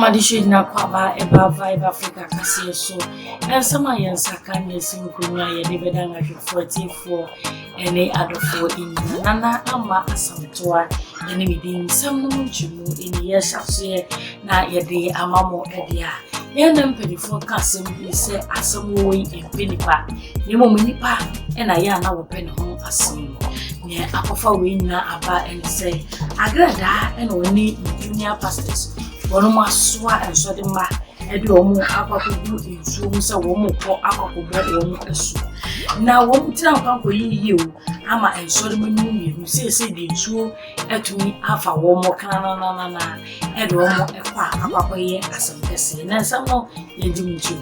Amadishu na kwaba eba vibe Africa kasi so. Sama yen sakanya sinkunya ye debeda nga 44 ene adofo ina nana ama asamtoa ene midin sam no nchumu ene ye hyafse na ye de amamo edia. Ye na mpelifo kasem bi se asem wo yi empenipa. Ye mo nipa ena ye na wo pe ne ho asem. Ne akofa we nyina aba ene se Agradaa ene oni junior pastors. One more swat and so the ma, and do more aquacu in zoom, so woman for aquacu as now, won't tell Uncle you, Ama and so the moon, you say the true, and to me, half a warm more canana, and one more aqua as some guessing, and some more, you do me too.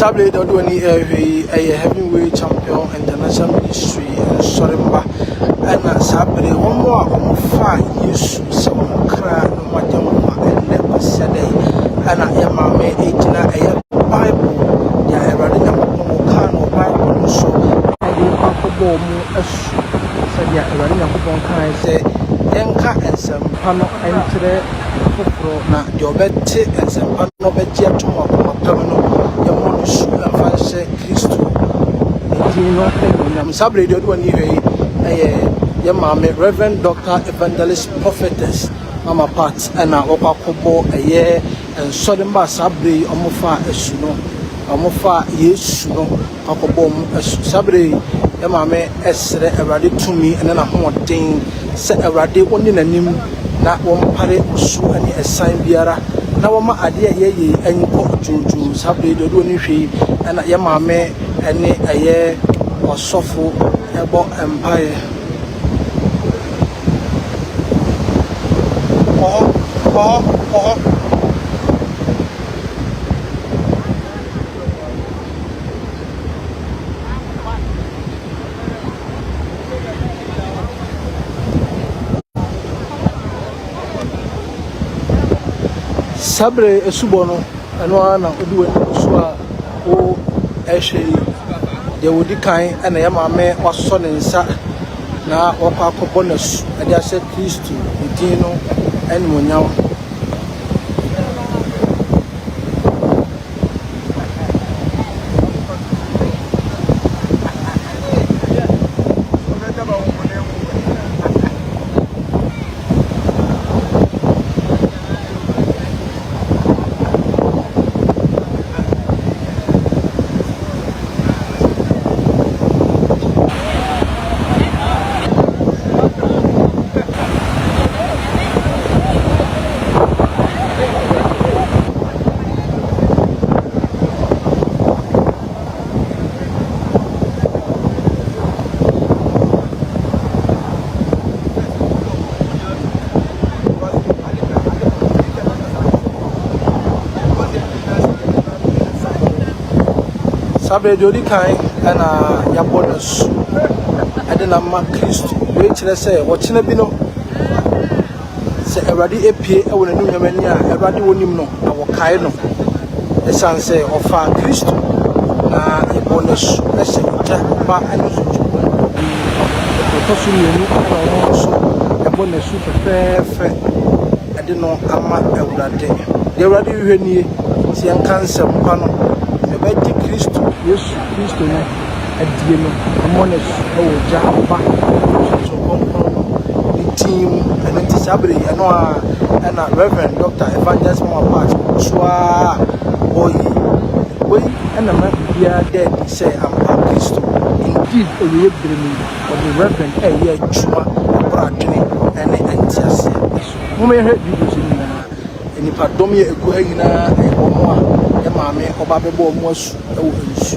Sabre don't do any a heavyweight champion international ministry Sorimba and Sabre one more on 5 years some cry no matter what never said and I am a man 18 Bible ya every no Bible so I do papa mu asu said ya every no kan say yenka ensem pano entre foforo na de obete ensem pano beje atomo no Yamonusu Afanse Christo Edino Nam Sabre do one here Yamame Reverend Doctor Evangelist Prophetess Mama Pat and Okakobo a year and Sodemba Sabre Omofa Esuno Omofa Yesuno Okobom Sabre Yamame Esre Erade to me and then a home thing set Erade only in a nim na one pare su any a sign biara. Na wama ade ye enko juju Sabre do ni hwe na ye maame ene aye osofo ebo empire Sabre esubono eno na oduwe so a o ehwe de wodi kan na ya maame waso ne nsa na wakwa akobɔ nasu ade ase Kristo edin no ene monyaw Sabre jodi kan na yabonasu ade na ma Kristo we kire se wo kina bi no se Awurade epie e wona nu nyamani a Awurade wonim no na wo kai no esan se ofa Kristo na yabonasu ese ta ba anu so to so ni no so yabonasu fefe ade no ama Awurade de Awurade hwe nie se yan kansem pa no ebe Kristo Yesu Kristo no adie no amones o jamba so konkon the team and the Sabre eno a na Reverend Dr. Evangelist Mama Pat so boy and na bia dead say am Kristo indeed o ye bremi o the Reverend ye chuma bradwene ene antiase mo me he videos ni na enipa dom ye egu ha nyina e bomo a ya maame oba bebo mo asu e wo nsu